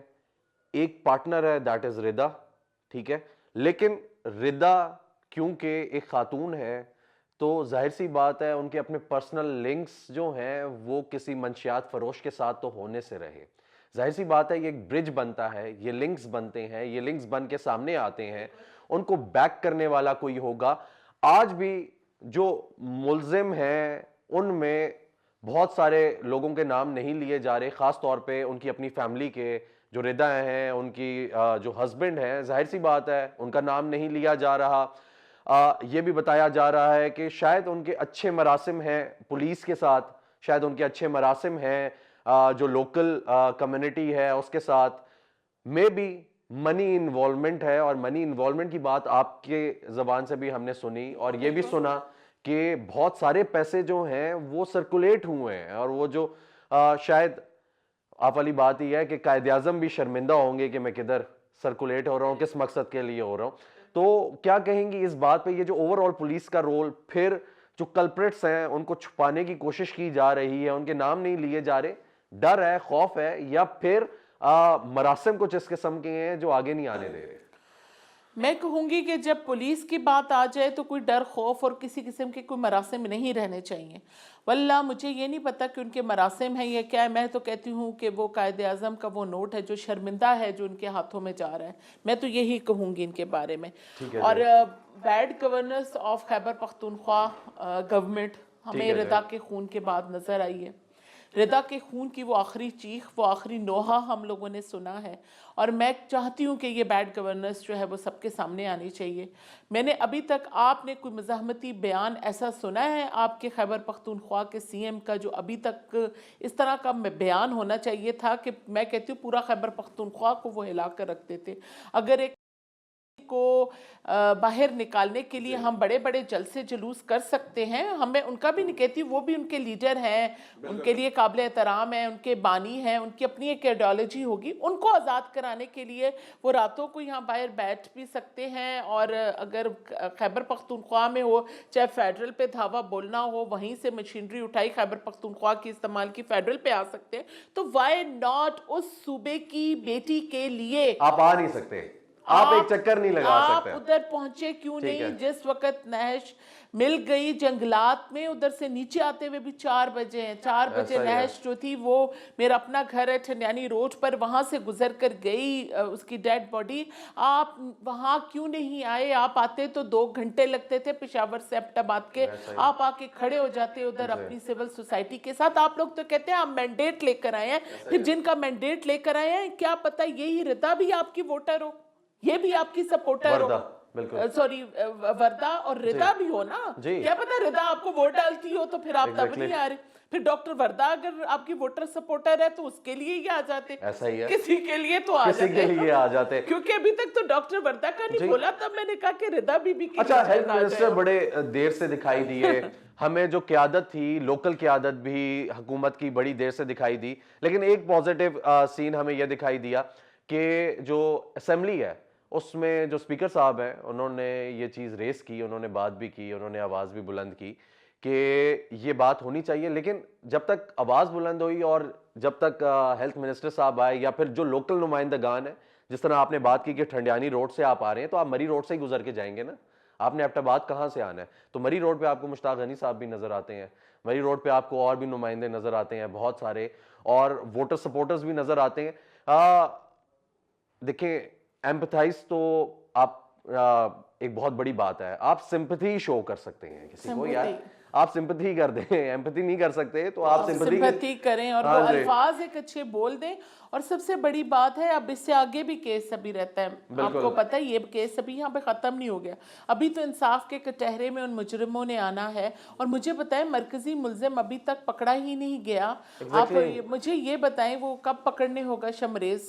ایک پارٹنر ہے دیٹ از ردا، ٹھیک ہے، لیکن ردا کیونکہ ایک خاتون ہے تو ظاہر سی بات ہے ان کے اپنے پرسنل لنکس جو ہیں وہ کسی منشیات فروش کے ساتھ تو ہونے سے رہے. ظاہر سی بات ہے یہ ایک برج بنتا ہے، یہ لنکس بنتے ہیں، یہ لنکس بن کے سامنے آتے ہیں، ان کو بیک کرنے والا کوئی ہوگا. آج بھی جو ملزم ہیں ان میں بہت سارے لوگوں کے نام نہیں لیے جا رہے، خاص طور پہ ان کی اپنی فیملی کے جو ردا ہیں، ان کی جو ہسبینڈ ہیں، ظاہر سی بات ہے ان کا نام نہیں لیا جا رہا. یہ بھی بتایا جا رہا ہے کہ شاید ان کے اچھے مراسم ہیں پولیس کے ساتھ، شاید ان کے اچھے مراسم ہیں جو لوکل کمیونٹی ہے اس کے ساتھ، میں بھی منی انوالومنٹ ہے. اور منی انوالومنٹ کی بات آپ کے زبان سے بھی ہم نے سنی اور یہ بھی سنا کہ بہت سارے پیسے جو ہیں وہ سرکولیٹ ہوئے ہیں، اور وہ جو شاید آپ والی بات یہ ہے کہ قائد اعظم بھی شرمندہ ہوں گے کہ میں کدھر سرکولیٹ ہو رہا ہوں، کس مقصد کے لیے ہو رہا ہوں. تو کیا کہیں گی اس بات پہ، یہ جو اوور آل پولیس کا رول، پھر جو کلپریٹس ہیں ان کو چھپانے کی کوشش کی جا رہی ہے، ان کے نام نہیں لیے جا رہے، ڈر ہے، خوف ہے، یا پھر مراسم کچھ اس قسم کے ہیں جو آگے نہیں آنے دے رہے؟ میں کہوں گی کہ جب پولیس کی بات آ جائے تو کوئی ڈر خوف اور کسی قسم کے کوئی مراسم نہیں رہنے چاہیے. واللہ مجھے یہ نہیں پتا کہ ان کے مراسم ہیں یا کیا ہے. میں تو کہتی ہوں کہ وہ قائد اعظم کا وہ نوٹ ہے جو شرمندہ ہے، جو ان کے ہاتھوں میں جا رہا ہے. میں تو یہی کہوں گی ان کے بارے میں. اور bad governance of Khyber Pakhtunkhwa government ہمیں ردا کے خون کے بعد نظر آئی ہے. ردا کے خون کی وہ آخری چیخ، وہ آخری نوحہ ہم لوگوں نے سنا ہے، اور میں چاہتی ہوں کہ یہ بیڈ گورننس جو ہے وہ سب کے سامنے آنی چاہیے. میں نے ابھی تک آپ نے کوئی مزاحمتی بیان ایسا سنا ہے آپ کے خیبر پختونخوا کے سی ایم کا جو ابھی تک اس طرح کا بیان ہونا چاہیے تھا کہ میں کہتی ہوں پورا خیبر پختونخوا کو وہ ہلا کر رکھ دیتے. اگر ایک کو باہر نکالنے کے لیے ہم بڑے بڑے جلسے جلوس کر سکتے ہیں، ہمیں ان کا بھی نہیں کہتی، وہ بھی ان کے لیڈر ہیں، ان کے لیے قابل احترام ہیں، ان کے بانی ہیں، ان کی اپنی ایک ایڈیالوجی ہوگی. ان کو آزاد کرانے کے لیے وہ راتوں کو یہاں باہر بیٹھ بھی سکتے ہیں، اور اگر خیبر پختونخوا میں ہو، چاہے فیڈرل پہ دھاوا بولنا ہو، وہیں سے مشینری اٹھائی خیبر پختونخوا کی استعمال کی، فیڈرل پہ آ سکتے ہیں. تو وائی ناٹ اس صوبے کی بیٹی کے لیے آپ آ نہیں سکتے، آپ ایک چکر نہیں لگا سکتے، آپ ادھر پہنچے کیوں نہیں؟ جس وقت نہش مل گئی جنگلات میں، ادھر سے نیچے آتے ہوئے بھی 4 بجے ہیں. 4 بجے نہش جو تھی، وہ میرا اپنا گھر ہے ٹھنڈیانی روڈ پر، وہاں سے گزر کر گئی اس کی ڈیڈ باڈی. آپ وہاں کیوں نہیں آئے؟ آپ آتے تو 2 گھنٹے لگتے تھے پشاور سے ایبٹ آباد کے. آپ آ کے کھڑے ہو جاتے ادھر اپنی سول سوسائٹی کے ساتھ. آپ لوگ تو کہتے ہیں آپ مینڈیٹ لے کر آئے ہیں، پھر جن کا مینڈیٹ لے کر آئے ہیں کیا پتہ یہی ردا بھی آپ کی ووٹر ہو، یہ بھی آپ کی سپورٹر ہو، سوری وردہ اور ردا بھی ہو نا. کیا پتہ ردا آپ کو ووٹ ڈالتی ہو تو پھر آپ تب نہیں آ رہے. پھر ڈاکٹر وردہ اگر آپ کی ووٹر سپورٹر ہے تو اس کے لیے ہی آ جاتے، ایسا ہی ہے، کسی کے لیے تو آ کسی کے لیے آ جاتے. کیونکہ ابھی تک تو ڈاکٹر وردہ کا نہیں بولا، تب میں نے کہا کہ ردا بی بی کی. اچھا، ہیلتھ منسٹر بڑے دیر سے دکھائی دیے ہمیں، جو قیادت تھی، لوکل قیادت بھی حکومت کی بڑی دیر سے دکھائی دی. لیکن ایک پازیٹیو سین ہمیں یہ دکھائی دیا کہ جو اسمبلی ہے اس میں جو اسپیکر صاحب ہیں انہوں نے یہ چیز ریس کی، انہوں نے بات بھی کی، انہوں نے آواز بھی بلند کی کہ یہ بات ہونی چاہیے. لیکن جب تک آواز بلند ہوئی اور جب تک ہیلتھ منسٹر صاحب آئے یا پھر جو لوکل نمائندگان ہیں، جس طرح آپ نے بات کی کہ ٹھنڈیانی روڈ سے آپ آ رہے ہیں تو آپ مری روڈ سے ہی گزر کے جائیں گے نا، آپ نے ایبٹ آباد کہاں سے آنا ہے؟ تو مری روڈ پہ آپ کو مشتاق غنی صاحب بھی نظر آتے ہیں، مری روڈ پہ آپ کو اور بھی نمائندے نظر آتے ہیں بہت سارے، اور ووٹر سپورٹرز بھی نظر آتے ہیں. دیکھیں، ایمپتھائز تو آپ ایک بہت بڑی بات ہے، آپ سمپتھی شو کر سکتے ہیں کسی کو، یار آپ سمپتھی کر دیں، ایمپتھی نہیں کر سکتے تو آپ سمپتھی کریں اور وہ الفاظ ایک اچھے بول دیں. اور سب سے بڑی بات ہے، اب اس سے آگے بھی کیس ابھی رہتا ہے، آپ کو پتہ ہے یہ کیس ابھی یہاں پہ ختم نہیں ہو گیا. ابھی تو انصاف کے کٹہرے میں ان مجرموں نے آنا ہے، اور مجھے بتائیں مرکزی ملزم ابھی تک پکڑا ہی نہیں گیا. آپ مجھے یہ بتائیں وہ کب پکڑنے ہوگا Shamriz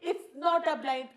It's not a blind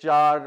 4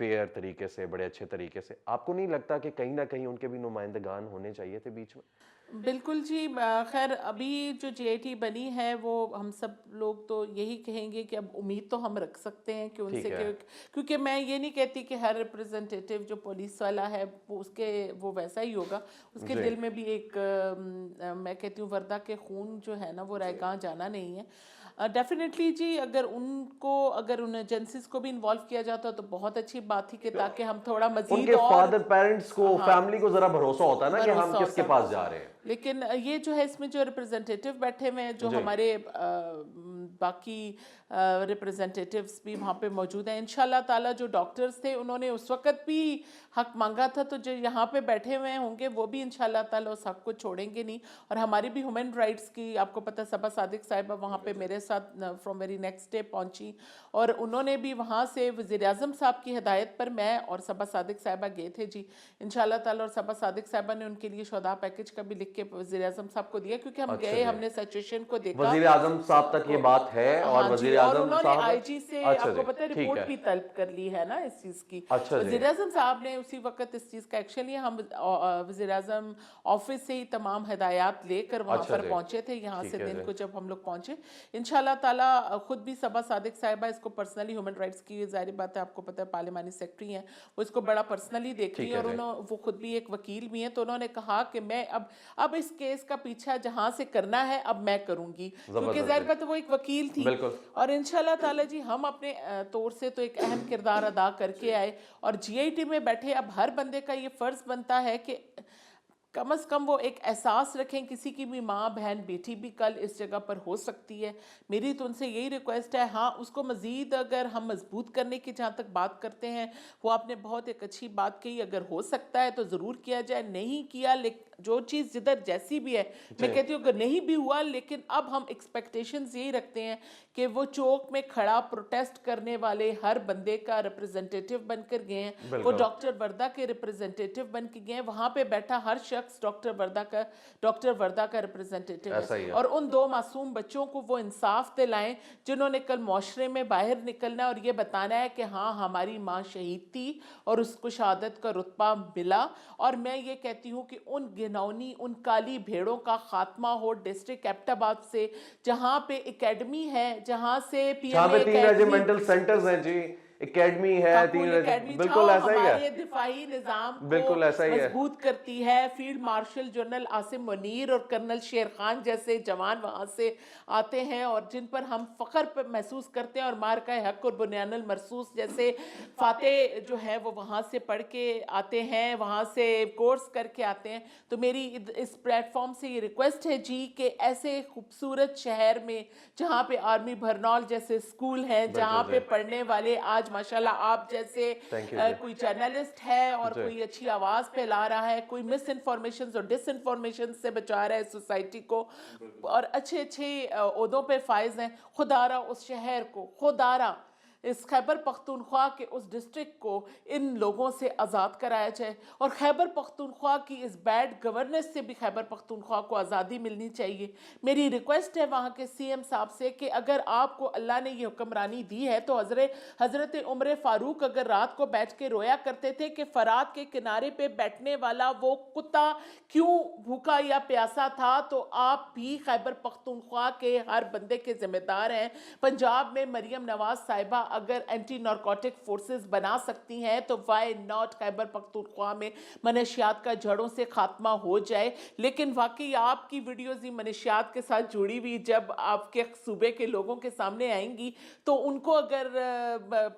fair طریقے سے, بڑے اچھے طریقے سے. آپ کو نہیں لگتا کہ کہیں نہ کہیں ان کے بھی نمائندگان ہونے چاہیے تھے بیچ میں؟ بالکل جی. خیر ابھی جو جی آئی ٹی بنی ہے وہ ہم سب لوگ تو یہی کہیں گے کہ اب امید تو ہم رکھ سکتے ہیں کہ ان سے کیونکہ میں یہ نہیں کہتی کہ ہر ریپرزنٹیٹیو جو پولیس والا ہے وہ ویسا ہی ہوگا. اس کے دل میں بھی ایک میں کہتی ہوں وردہ کے خون جو ہے نا وہ رائے گاں جانا نہیں ہے. ڈیفینیٹلی جی اگر ان ایجنسیز کو بھی انوالو کیا جاتا تو بہت اچھی بات تھی کہ تاکہ ہم تھوڑا ان مزید کے اور فادر پیرنٹس کو, فیملی کو ذرا بھروسہ ہوتا ہے نا کہ ہم کس کے پاس جا رہے ہیں. لیکن یہ جو ہے اس میں جو ریپرزنٹیٹیو بیٹھے ہوئے ہیں جو ہمارے باقی ریپرزنٹیٹیوز بھی وہاں پہ موجود ہیں, انشاءاللہ تعالیٰ جو ڈاکٹرز تھے انہوں نے اس وقت بھی حق مانگا تھا, تو جو یہاں پہ بیٹھے ہوئے ہوں گے وہ بھی انشاءاللہ تعالیٰ اس حق کو چھوڑیں گے نہیں. اور ہماری بھی ہیومن رائٹس کی آپ کو پتہ صبا صادق صاحبہ وہاں پہ میرے ساتھ فرام ویری نیکسٹ ڈے پہنچی, اور انہوں نے بھی وہاں سے وزیر اعظم صاحب کی ہدایت پر میں اور صبا صادق صاحبہ گئے تھے جی انشاءاللہ تعالیٰ. اور صبا صادق صاحبہ نے ان کے لیے شہداء پیکج کا بھی لکھ کے وزیر اعظم صاحب کو دیا, کیونکہ ہم گئے, ہم نے سچویشن کو دیکھا. وزیر اعظم صاحب تک یہ بات ہے, اور وزیر اعظم انہوں نے صاحب آئی جی سے آپ کو پتہ ہے رپورٹ بھی طلب کر لی ہے نا اس چیز کی. وزیر اعظم صاحب نے اسی وقت اس چیز کا ایکشن لیا. ہم وزیر اعظم آفس سے ہی تمام ہدایات لے کر وہاں پر پہنچے تھے. یہاں سے دن کو جب ہم لوگ پہنچے انشاءاللہ تعالیٰ خود بھی صبا صادق صاحبہ اس کو پرسنلی ہیومن رائٹس کی ظاہری بات ہے آپ کو پتہ ہے پارلیمانی سیکرٹری ہیں, وہ اس کو بڑا پرسنلی دیکھ رہی ہیں, اور وہ خود بھی ایک وکیل بھی ہیں. تو انہوں نے کہا کہ میں اب اس کیس کا پیچھا جہاں سے کرنا ہے اب میں کروں گی, کیونکہ ظاہر بات ہے وہ ایک وکیل تھی. اور انشاءاللہ تعالیٰ جی ہم اپنے طور سے تو ایک اہم کردار ادا کر کے آئے, اور جی آئی ٹی میں بیٹھے اب ہر بندے کا یہ فرض بنتا ہے کہ کم از کم وہ ایک احساس رکھیں کسی کی بھی ماں بہن بیٹی بھی کل اس جگہ پر ہو سکتی ہے. میری تو ان سے یہی ریکویسٹ ہے. ہاں اس کو مزید اگر ہم مضبوط کرنے کی جہاں تک بات کرتے ہیں, وہ آپ نے بہت ایک اچھی بات کہی, اگر ہو سکتا ہے تو ضرور کیا جائے. نہیں کیا جو چیز جدھر جیسی بھی ہے, میں کہتی ہوں اگر نہیں بھی ہوا, لیکن اب ہم ایکسپیکٹیشنز یہی رکھتے ہیں کہ وہ چوک میں کھڑا پروٹیسٹ کرنے والے ہر بندے کا ریپرزنٹیٹیو بن کر گئے ہیں, وہ ڈاکٹر وردہ کے ریپرزنٹیٹیو بن کے گئے ہیں. وہاں پہ بیٹھا ہر شخص ڈاکٹر وردہ کا ریپرزنٹیٹیو ہے, اور ان دو معصوم بچوں کو وہ انصاف دلائیں جنہوں نے کل معاشرے میں باہر نکلنا اور یہ بتانا ہے کہ ہاں ہماری ماں شہید تھی اور اس کو شہادت کا رتبہ ملا. اور میں یہ کہتی ہوں کہ ان گھناؤنی ان کالی بھیڑوں کا خاتمہ ہو ڈسٹرکٹ ایبٹ آباد سے, جہاں پہ اکیڈمی ہے, جہاں سے پی ایم اے 3 ریجیمنٹل سینٹرز ہیں جی, اکیڈمی ہے, 3 بالکل ایسا ہی ہے, ہمارے دفاعی نظام کو مضبوط کرتی ہے. Field marshal general Asim Munir اور کرنل شیر خان جیسے جوان وہاں سے آتے ہیں, اور جن پر ہم فخر محسوس کرتے ہیں, اور مارکہ حق اور بنیان المرصوص جیسے فاتح جو ہے وہ وہاں سے پڑھ کے آتے ہیں, وہاں سے کورس کر کے آتے ہیں. تو میری اس پلیٹ فارم سے یہ ریکویسٹ ہے جی کہ ایسے خوبصورت شہر میں جہاں پہ آرمی بھرنال جیسے اسکول ہیں, جہاں پہ پڑھنے والے آج ماشاءاللہ آپ جیسے کوئی جرنلسٹ ہے اور کوئی اچھی آواز پھیلا رہا ہے, کوئی مس انفارمیشنز اور ڈس انفارمیشن سے بچا رہا ہے سوسائٹی کو, اور اچھے اچھے عہدوں پہ فائز ہیں, خدا را اس شہر کو, خدا را اس خیبر پختونخوا کے اس ڈسٹرکٹ کو ان لوگوں سے آزاد کرایا جائے, اور خیبر پختونخوا کی اس بیڈ گورننس سے بھی خیبر پختونخوا کو آزادی ملنی چاہیے. میری ریکویسٹ ہے وہاں کے سی ایم صاحب سے کہ اگر آپ کو اللہ نے یہ حکمرانی دی ہے تو حضرت عمر فاروق اگر رات کو بیٹھ کے رویا کرتے تھے کہ فرات کے کنارے پہ بیٹھنے والا وہ کتا کیوں بھوکا یا پیاسا تھا, تو آپ بھی خیبر پختونخوا کے ہر بندے کے ذمہ دار ہیں. پنجاب میں مریم نواز صاحبہ اگر اینٹی نارکوٹک فورسز بنا سکتی ہیں تو وائی ناٹ خیبر پختونخوا میں منشیات کا جڑوں سے خاتمہ ہو جائے. لیکن واقعی آپ کی ویڈیوز ہی منشیات کے ساتھ جڑی ہوئی جب آپ کے صوبے کے لوگوں کے سامنے آئیں گی تو ان کو اگر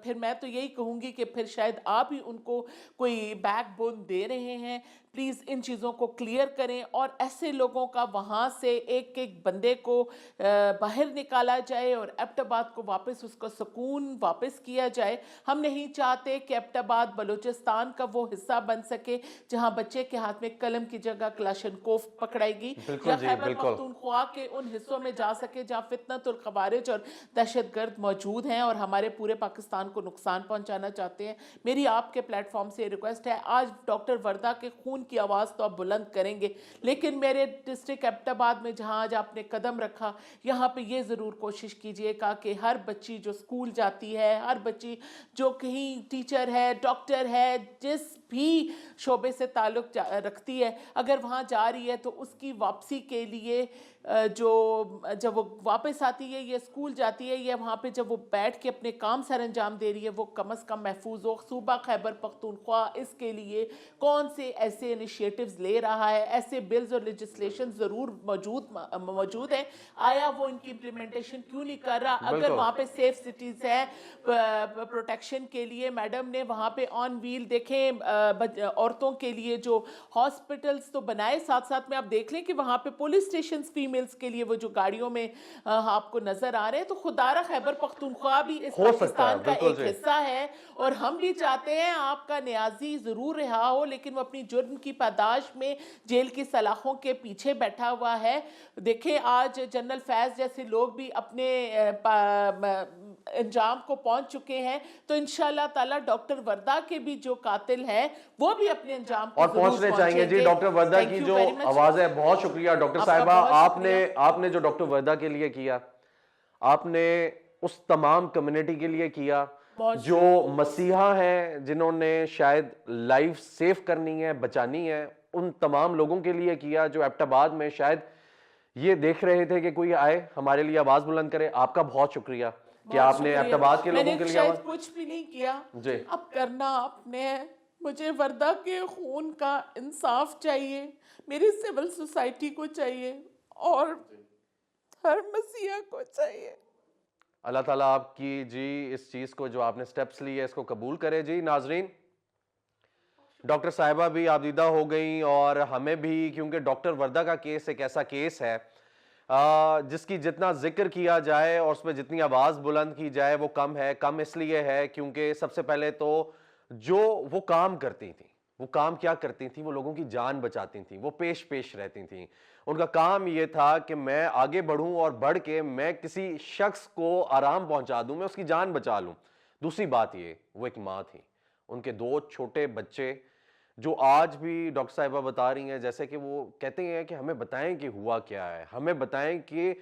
پھر میں تو یہی کہوں گی کہ پھر شاید آپ ہی ان کو کوئی بیک بون دے رہے ہیں. پلیز ان چیزوں کو کلیئر کریں, اور ایسے لوگوں کا وہاں سے ایک ایک بندے کو باہر نکالا جائے اور ایبٹ آباد کو واپس اس کا سکون واپس کیا جائے. ہم نہیں چاہتے کہ ایبٹ آباد بلوچستان کا وہ حصہ بن سکے جہاں بچے کے ہاتھ میں قلم کی جگہ کلاشنکوف پکڑائے گی, یا خیبر پختونخوا کے ان حصوں میں جا سکے جہاں فتنۃ الخوارج اور دہشت گرد موجود ہیں اور ہمارے پورے پاکستان کو نقصان پہنچانا چاہتے ہیں. میری آپ کے پلیٹ فارم سے ریکویسٹ ہے, آج ڈاکٹر وردہ کے خون ان کی آواز تو آپ بلند کریں گے. لیکن میرے ڈسٹرکٹ ایبٹ آباد میں جہاں آج آپ نے قدم رکھا, یہاں پہ یہ ضرور کوشش کیجئے گا کہ ہر بچی جو اسکول جاتی ہے, ہر بچی جو کہیں ٹیچر ہے, ڈاکٹر ہے, جس بھی شعبے سے تعلق رکھتی ہے, اگر وہاں جا رہی ہے تو اس کی واپسی کے لیے جب وہ واپس آتی ہے یا اسکول جاتی ہے یا وہاں پہ جب وہ بیٹھ کے اپنے کام سر انجام دے رہی ہے, وہ کم از کم محفوظ ہو. صوبہ خیبر پختونخوا اس کے لیے کون سے ایسے انیشیٹیوز لے رہا ہے, ایسے بلز اور لیجسلیشن ضرور موجود ہیں, آیا وہ ان کی امپلیمنٹیشن کیوں نہیں کر رہا؟ اگر وہاں پہ سیف سٹیز ہے پروٹیکشن کے لیے, میڈم نے وہاں پہ آن ویل دیکھیں عورتوں کے لیے جو ہاسپٹلز تو بنائے, ساتھ ساتھ میں آپ دیکھ لیں کہ وہاں پہ پولیس اسٹیشنز فیمیلز کے لیے وہ جو گاڑیوں میں آپ کو نظر آ رہے ہیں. تو خدارہ خیبر پختونخوا بھی اس پاکستان کا ایک حصہ ہے, اور ہم بھی چاہتے ہیں آپ کا نیازی ضرور رہا ہو, لیکن وہ اپنی جرم کی پاداش میں جیل کی سلاخوں کے پیچھے بیٹھا ہوا ہے. دیکھیں آج جنرل فیض جیسے لوگ بھی اپنے انجام کو پہنچ چکے ہیں, تو انشاءاللہ تعالی ڈاکٹر وردہ کے بھی جو قاتل ہیں وہ بھی اپنے انجام کو اور ضرور پہنچنے چاہیے. جی ڈاکٹر وردہ کی جو آواز ہے, بہت شکریہ ڈاکٹر صاحبہ, آپ نے جو ڈاکٹر وردہ کے لیے کیا, آپ نے اس تمام کمیونٹی کے لیے کیا جو مسیحا ہیں, جنہوں نے شاید لائف سیف کرنی ہے, بچانی ہے, ان تمام لوگوں کے لیے کیا جو ایبٹ آباد میں شاید یہ دیکھ رہے تھے کہ کوئی آئے ہمارے لیے آواز بلند کرے. آپ کا بہت شکریہ کہ آپ نے ایبٹ آباد کے لوگوں کے لیے شاید کچھ بھی نہیں کیا, اب کرنا آپ نے. مجھے وردہ کے خون کا انصاف چاہیے, میری سول سوسائٹی کو چاہیے, اور ہر مسیحا کو چاہیے. اللہ تعالیٰ آپ کی جی اس چیز کو جو آپ نے سٹیپس لی ہے اس کو قبول کرے. جی ناظرین, ڈاکٹر صاحبہ بھی آبدیدہ ہو گئیں, اور ہمیں بھی, کیونکہ ڈاکٹر وردہ کا کیس ایک ایسا کیس ہے جس کی جتنا ذکر کیا جائے اور اس پہ جتنی آواز بلند کی جائے وہ کم ہے. کم اس لیے ہے کیونکہ سب سے پہلے تو جو وہ کام کرتی تھیں, وہ کام کیا کرتی تھیں, وہ لوگوں کی جان بچاتی تھیں, وہ پیش رہتی تھیں. ان کا کام یہ تھا کہ میں آگے بڑھوں اور بڑھ کے میں کسی شخص کو آرام پہنچا دوں, میں اس کی جان بچا لوں. دوسری بات یہ, وہ ایک ماں تھی, ان کے 2 چھوٹے بچے جو آج بھی ڈاکٹر صاحبہ بتا رہی ہیں, جیسے کہ وہ کہتے ہیں کہ ہمیں بتائیں کہ ہوا کیا ہے, ہمیں بتائیں کہ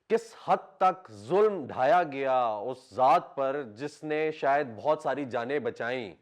کس حد تک ظلم ڈھایا گیا اس ذات پر جس نے شاید بہت ساری جانیں بچائیں.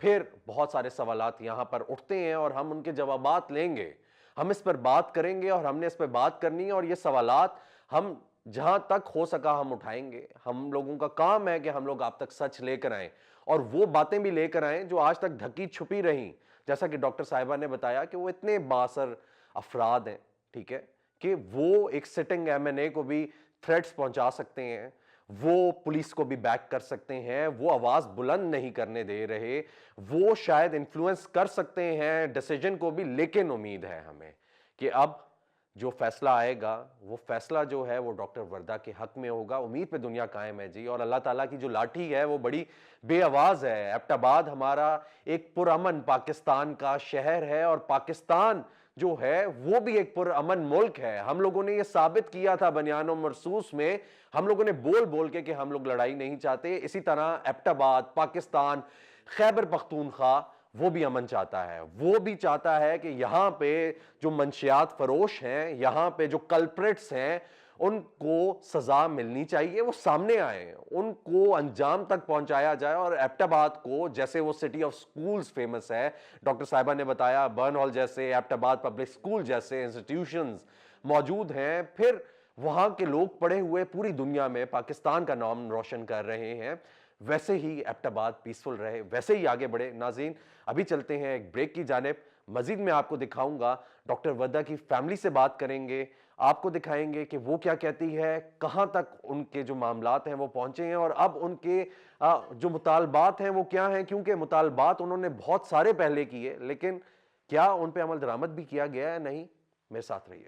پھر بہت سارے سوالات یہاں پر اٹھتے ہیں اور ہم ان کے جوابات لیں گے, ہم اس پر بات کریں گے, اور ہم نے اس پہ بات کرنی ہے, اور یہ سوالات ہم جہاں تک ہو سکا ہم اٹھائیں گے. ہم لوگوں کا کام ہے کہ ہم لوگ آپ تک سچ لے کر آئیں, اور وہ باتیں بھی لے کر آئیں جو آج تک ڈھکی چھپی رہیں. جیسا کہ ڈاکٹر صاحبہ نے بتایا کہ وہ اتنے بااثر افراد ہیں, ٹھیک ہے, کہ وہ ایک سٹنگ MNA کو بھی تھریٹس پہنچا سکتے ہیں, وہ پولیس کو بھی بیک کر سکتے ہیں, وہ آواز بلند نہیں کرنے دے رہے, وہ شاید انفلوئنس کر سکتے ہیں ڈیسیجن کو بھی. لیکن امید ہے ہمیں کہ اب جو فیصلہ آئے گا وہ فیصلہ جو ہے وہ ڈاکٹر وردہ کے حق میں ہوگا. امید پہ دنیا قائم ہے جی, اور اللہ تعالیٰ کی جو لاٹھی ہے وہ بڑی بے آواز ہے. ایبٹ آباد ہمارا ایک پرامن پاکستان کا شہر ہے, اور پاکستان جو ہے وہ بھی ایک پرامن ملک ہے. ہم لوگوں نے یہ ثابت کیا تھا بنیان و مرصوص میں, ہم لوگوں نے بول کے کہ ہم لوگ لڑائی نہیں چاہتے. اسی طرح ایبٹ آباد, پاکستان, خیبر پختونخوا وہ بھی امن چاہتا ہے. وہ بھی چاہتا ہے کہ یہاں پہ جو منشیات فروش ہیں, یہاں پہ جو کلپریٹس ہیں, ان کو سزا ملنی چاہیے, وہ سامنے آئیں, ان کو انجام تک پہنچایا جائے. اور ایبٹ آباد کو, جیسے وہ سٹی آف سکولز فیمس ہے, ڈاکٹر صاحبہ نے بتایا برن ہال جیسے, ایبٹ آباد پبلک سکول جیسے انسٹیٹیوشنز موجود ہیں, پھر وہاں کے لوگ پڑھے ہوئے پوری دنیا میں پاکستان کا نام روشن کر رہے ہیں. ویسے ہی ایبٹ آباد پیسفل رہے, ویسے ہی آگے بڑھے. ناظرین ابھی چلتے ہیں ایک بریک کی جانب. مزید میں آپ کو دکھاؤں گا, ڈاکٹر وردہ کی فیملی سے بات کریں گے, آپ کو دکھائیں گے کہ وہ کیا کہتی ہے, کہاں تک ان کے جو معاملات ہیں وہ پہنچے ہیں, اور اب ان کے جو مطالبات ہیں وہ کیا ہیں. کیونکہ مطالبات انہوں نے بہت سارے پہلے کیے, لیکن کیا ان پہ عمل درآمد بھی کیا گیا ہے؟ نہیں. میرے ساتھ رہیے.